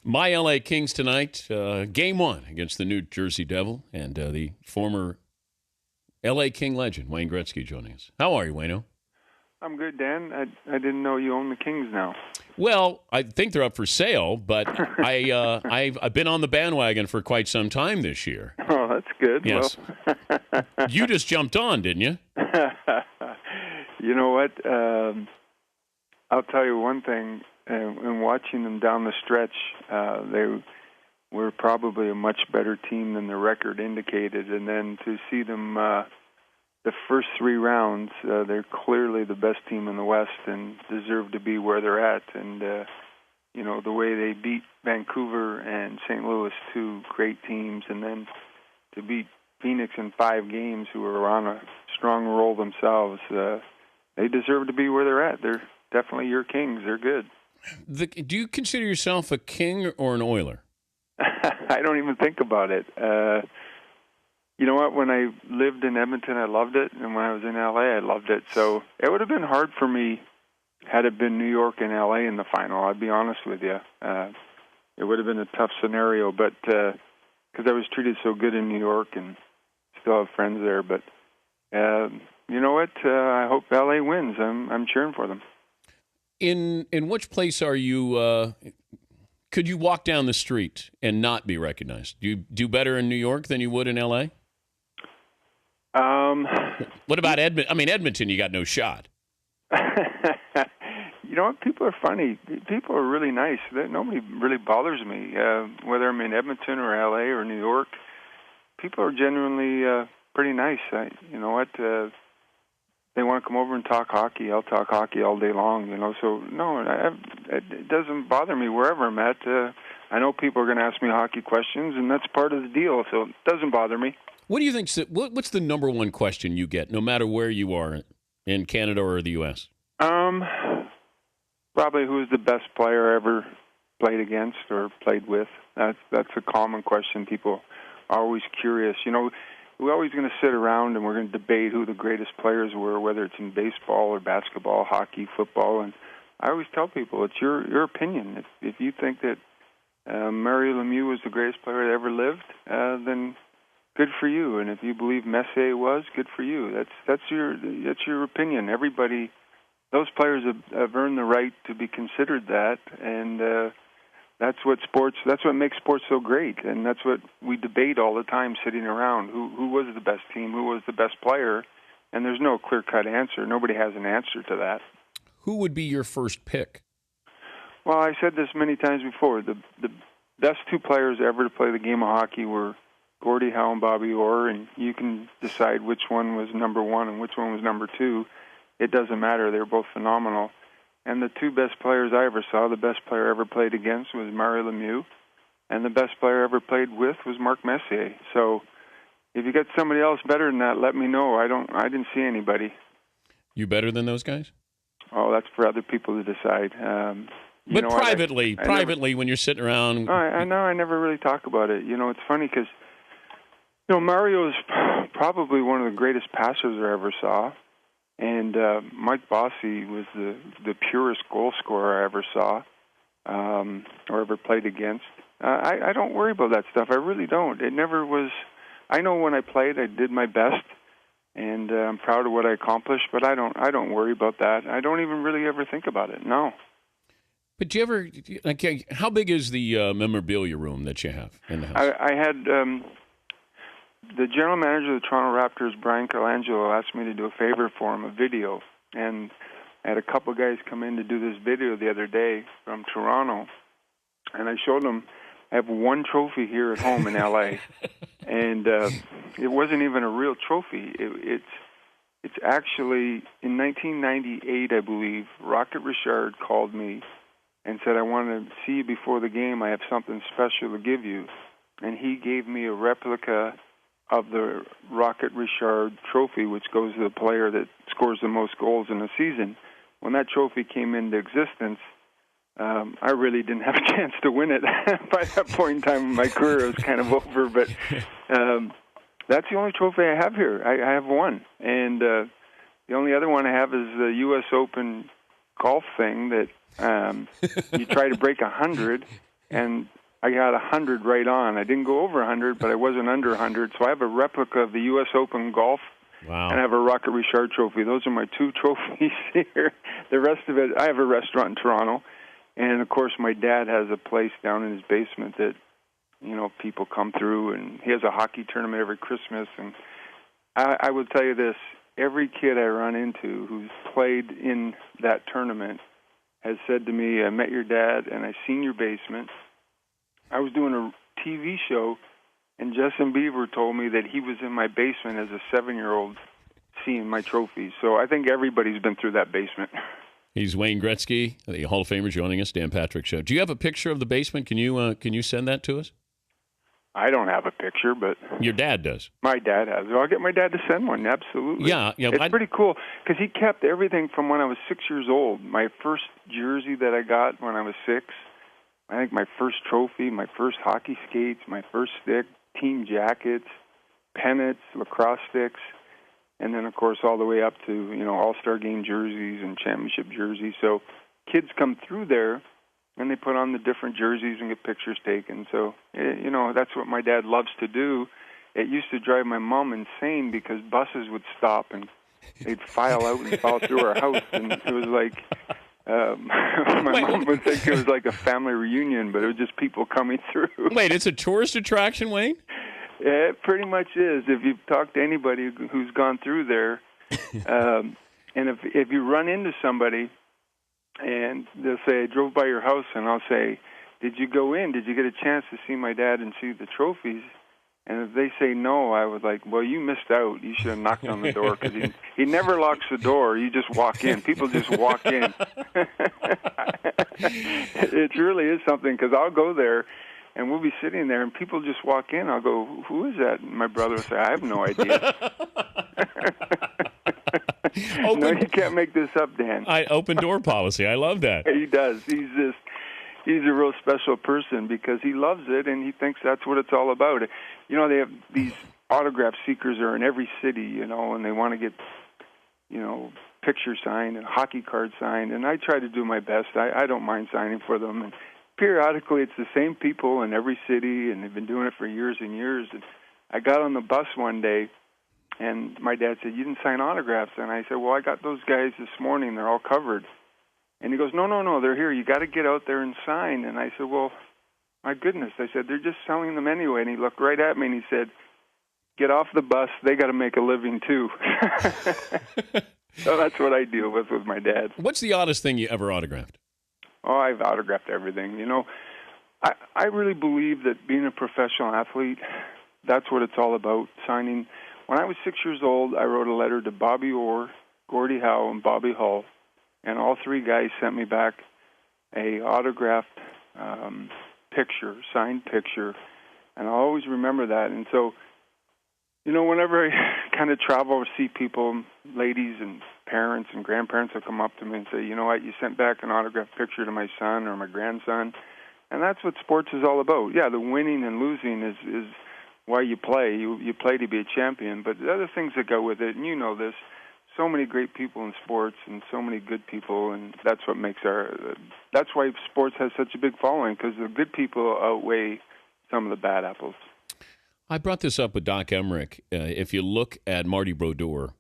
My LA Kings tonight, game one against the New Jersey Devil, and the former LA King legend, Wayne Gretzky, joining us. How are you, Wayno? I'm good, Dan. I didn't know you own the Kings now. Well, I think they're up for sale, but I've been on the bandwagon for quite some time this year. Oh, that's good. Yes. Well, You just jumped on, didn't you? you know what? I'll tell you one thing. In watching them down the stretch, they were probably a much better team than the record indicated. And then to see them the first three rounds, they're clearly the best team in the West and deserve to be where they're at. And, the way they beat Vancouver and St. Louis, two great teams, and then to beat Phoenix in 5 games, who are on a strong roll themselves, they deserve to be where they're at. They're definitely your Kings. They're good. Do you consider yourself a King or an Oiler? I don't even think about it. You know what? When I lived in Edmonton, I loved it, and when I was in L.A., I loved it. So it would have been hard for me had it been New York and L.A. in the final. I'd be honest with you. It would have been a tough scenario, but because I was treated so good in New York and still have friends there. But you know what? I hope L.A. wins. I'm cheering for them. In which place are you? Could you walk down the street and not be recognized? Do you do better in New York than you would in L.A.? What about Edmonton? I mean, Edmonton, you got no shot. You know what? People are funny. People are really nice. Nobody really bothers me, whether I'm in Edmonton or L.A. or New York. People are genuinely pretty nice. You know what? They want to come over and talk hockey. I'll talk hockey all day long, So, no, it doesn't bother me wherever I'm at. I know people are going to ask me hockey questions, and that's part of the deal, so it doesn't bother me. What do you think? What's the number one question you get, no matter where you are in Canada or the U.S.? Probably who's the best player I ever played against or played with. That's a common question. People are always curious. We're always going to sit around and we're going to debate who the greatest players were, whether it's in baseball or basketball, hockey, football. And I always tell people, it's your opinion. If you think that Mario Lemieux was the greatest player that ever lived, then good for you. And if you believe Messier was, good for you. That's your opinion. Everybody, those players have earned the right to be considered that, and that's what makes sports so great, and that's what we debate all the time sitting around. Who was the best team? Who was the best player? And there's no clear-cut answer. Nobody has an answer to that. Who would be your first pick? Well, I said this many times before. The best 2 players ever to play the game of hockey were Gordie Howe and Bobby Orr, and you can decide which one was number 1 and which one was number 2. It doesn't matter. They're both phenomenal. And the 2 best players I ever saw, the best player I ever played against was Mario Lemieux, and the best player I ever played with was Mark Messier. So if you got somebody else better than that, let me know. I didn't see anybody. You better than those guys? Oh, that's for other people to decide. But privately, when you're sitting around. I know. I never really talk about it. It's funny because, Mario is probably one of the greatest passers I ever saw. And Mike Bossy was the purest goal scorer I ever saw or ever played against. I don't worry about that stuff. I really don't. It never was. I know when I played, I did my best, and I'm proud of what I accomplished. But I don't worry about that. I don't even really ever think about it. No. But do you ever? Okay, how big is the memorabilia room that you have in the house? I had. The general manager of the Toronto Raptors, Brian Colangelo, asked me to do a favor for him, a video. And I had a couple guys come in to do this video the other day from Toronto. And I showed them I have 1 trophy here at home in L.A. And it wasn't even a real trophy. It's actually, in 1998, I believe, Rocket Richard called me and said, I want to see you before the game. I have something special to give you. And he gave me a replica of the Rocket Richard trophy, which goes to the player that scores the most goals in a season. When that trophy came into existence, I really didn't have a chance to win it. By that point in time in my career, it was kind of over. But that's the only trophy I have here. I have 1. And the only other one I have is the U.S. Open golf thing that you try to break 100, and I got 100 right on. I didn't go over 100, but I wasn't under 100. So I have a replica of the U.S. Open golf, Wow. and I have a Rocket Richard trophy. Those are my 2 trophies here. The rest of it, I have a restaurant in Toronto, and of course my dad has a place down in his basement that, you know, people come through, and he has a hockey tournament every Christmas. And I will tell you this, every kid I run into who's played in that tournament has said to me, I met your dad, and I seen your basement. I was doing a TV show, and Justin Bieber told me that he was in my basement as a 7-year-old seeing my trophies. So I think everybody's been through that basement. He's Wayne Gretzky, the Hall of Famer, joining us, Dan Patrick Show. Do you have a picture of the basement? Can you send that to us? I don't have a picture, but your dad does. My dad has. I'll get my dad to send one. Absolutely. Yeah. It's pretty cool because he kept everything from when I was 6 years old. My first jersey that I got when I was 6, I think my first trophy, my first hockey skates, my first stick, team jackets, pennants, lacrosse sticks, and then of course all the way up to, you know, All-Star game jerseys and championship jerseys. So kids come through there, and they put on the different jerseys and get pictures taken. So, you know, that's what my dad loves to do. It used to drive my mom insane because buses would stop and they'd file out and file through our house. And it was like, my mom would think it was like a family reunion, but it was just people coming through. Wait, it's a tourist attraction, Wayne? Yeah, it pretty much is. If you've talked to anybody who's gone through there, and if you run into somebody, and they'll say, I drove by your house, and I'll say, did you go in? Did you get a chance to see my dad and see the trophies? And if they say no, I was like, well, you missed out. You should have knocked on the door, because he never locks the door. You just walk in. People just walk in. It really is something, because I'll go there, and we'll be sitting there, and people just walk in. I'll go, who is that? And my brother will say, I have no idea. No, you can't make this up, Dan. Open door policy. I love that. He does. He's a real special person because he loves it, and he thinks that's what it's all about. You know, they have these autograph seekers are in every city, you know, and they want to get, you know, picture signed and hockey card signed, and I try to do my best. I don't mind signing for them. And periodically, it's the same people in every city, and they've been doing it for years and years. And I got on the bus one day, and my dad said, you didn't sign autographs. And I said, well, I got those guys this morning. They're all covered. And he goes, no, they're here. You got to get out there and sign. And I said, well, my goodness. I said, they're just selling them anyway. And he looked right at me and he said, get off the bus. They got to make a living too. So that's what I deal with my dad. What's the oddest thing you ever autographed? Oh, I've autographed everything. You know, I really believe that being a professional athlete, that's what it's all about, signing. When I was 6 years old, I wrote a letter to Bobby Orr, Gordie Howe, and Bobby Hull, and all 3 guys sent me back a autographed picture, signed picture, and I always remember that. And so, you know, whenever I kind of travel or see people, ladies and parents and grandparents will come up to me and say, you know what, you sent back an autographed picture to my son or my grandson, and that's what sports is all about. Yeah, the winning and losing is why you play. You play to be a champion, but the other things that go with it, and you know this, so many great people in sports and so many good people, and that's what makes that's why sports has such a big following, because the good people outweigh some of the bad apples. I brought this up with Doc Emmerich. If you look at Marty Brodeur,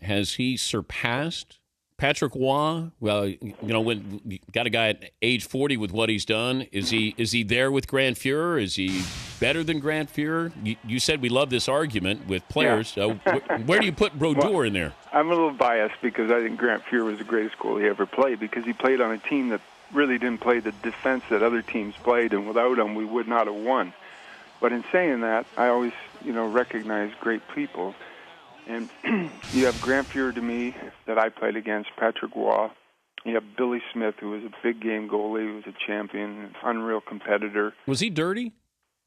has he surpassed Patrick Roy? Well, you know, when you got a guy at age 40 with what he's done, is he there with Grant Fuhrer? Is he better than Grant Fuhrer? You said we love this argument with players. Yeah. Where do you put Brodeur in there? I'm a little biased because I think Grant Fuhrer was the greatest goalie he ever played, because he played on a team that really didn't play the defense that other teams played, and without him we would not have won. But in saying that, I always, you know, recognize great people. And you have Grant Fuhrer to me that I played against, Patrick Roy. You have Billy Smith, who was a big game goalie, who was a champion, an unreal competitor. Was he dirty?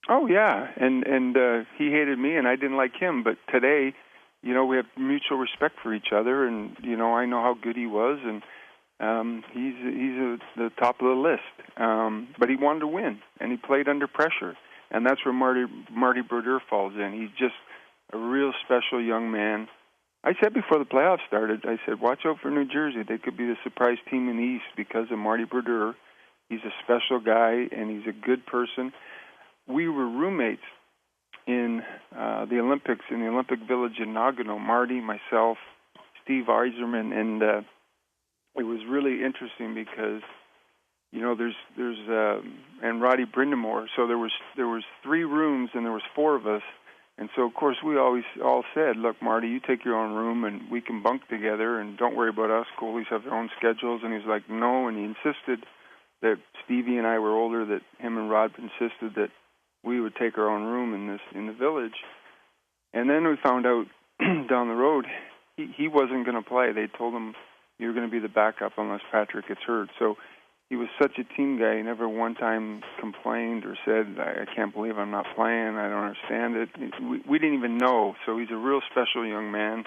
Oh, yeah. And he hated me, and I didn't like him. But today, you know, we have mutual respect for each other, and, you know, I know how good he was, and he's the top of the list. But he wanted to win, and he played under pressure. And that's where Marty Brodeur falls in. He's just a real special young man. I said before the playoffs started, I said, watch out for New Jersey. They could be the surprise team in the East because of Marty Brodeur. He's a special guy, and he's a good person. We were roommates in the Olympics, in the Olympic Village in Nagano. Marty, myself, Steve Yzerman, and it was really interesting because, there's and Roddy Brindamore. So there was 3 rooms, and there was 4 of us. And so, of course, we always all said, look, Marty, you take your own room, and we can bunk together, and don't worry about us. Goalies have their own schedules. And he's like, no, and he insisted that Stevie and I were older, that him and Rod insisted that we would take our own room in the village. And then we found out down the road he wasn't going to play. They told him, you're going to be the backup unless Patrick gets hurt. So he was such a team guy. He never one time complained or said, I can't believe I'm not playing. I don't understand it. We didn't even know. So he's a real special young man.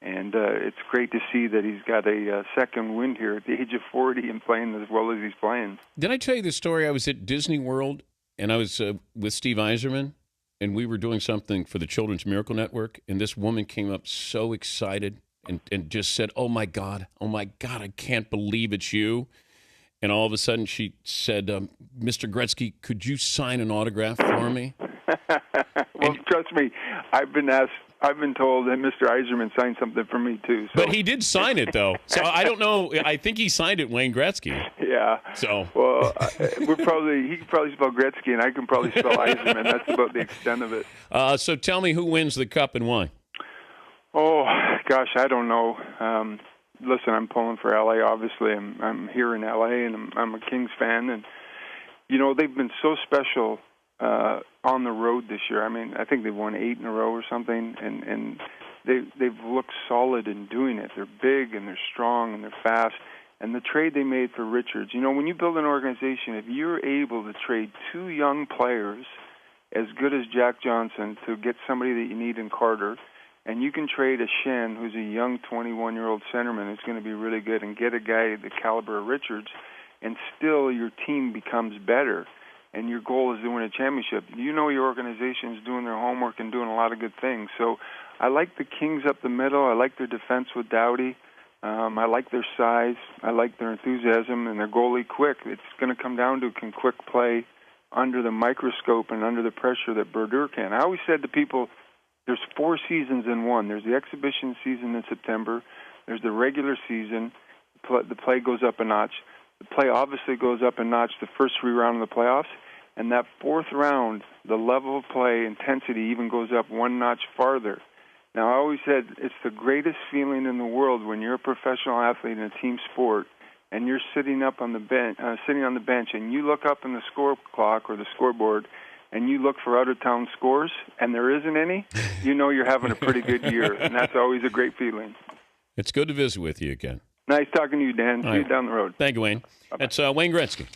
And it's great to see that he's got a second wind here at the age of 40 and playing as well as he's playing. Did I tell you the story? I was at Disney World, and I was with Steve Yzerman, and we were doing something for the Children's Miracle Network, and this woman came up so excited and just said, oh, my God, I can't believe it's you. And all of a sudden she said, Mr. Gretzky, could you sign an autograph for me? Well, trust me, I've been told that Mr. Yzerman signed something for me, too. So. But he did sign it, though. So I don't know. I think he signed it Wayne Gretzky. Yeah. So. Well, he can probably spell Gretzky, and I can probably spell Yzerman. That's about the extent of it. So tell me who wins the cup and why. Oh, gosh, I don't know. Listen, I'm pulling for LA. Obviously, I'm here in LA, and I'm a Kings fan. And, they've been so special on the road this year. I mean, I think they've won 8 in a row or something, and they've looked solid in doing it. They're big, and they're strong, and they're fast. And the trade they made for Richards, when you build an organization, if you're able to trade 2 young players as good as Jack Johnson to get somebody that you need in Carter, and you can trade a Shen, who's a young 21-year-old centerman who's going to be really good, and get a guy the caliber of Richards, and still your team becomes better, and your goal is to win a championship. Your organization is doing their homework and doing a lot of good things. So I like the Kings up the middle. I like their defense with Doughty. I like their size. I like their enthusiasm and their goalie Quick. It's going to come down to can Quick play under the microscope and under the pressure that Brodeur can. I always said to people, there's 4 seasons in one. There's the exhibition season in September. There's the regular season. The play goes up a notch. The play obviously goes up a notch the first 3 rounds of the playoffs. And that 4th round, the level of play, intensity even goes up 1 notch farther. Now, I always said it's the greatest feeling in the world when you're a professional athlete in a team sport and you're sitting on the bench, and you look up in the score clock or the scoreboard, and you look for out-of-town scores, and there isn't any, you're having a pretty good year, and that's always a great feeling. It's good to visit with you again. Nice talking to you, Dan. See you down the road. Thank you, Wayne. Bye-bye. That's Wayne Gretzky.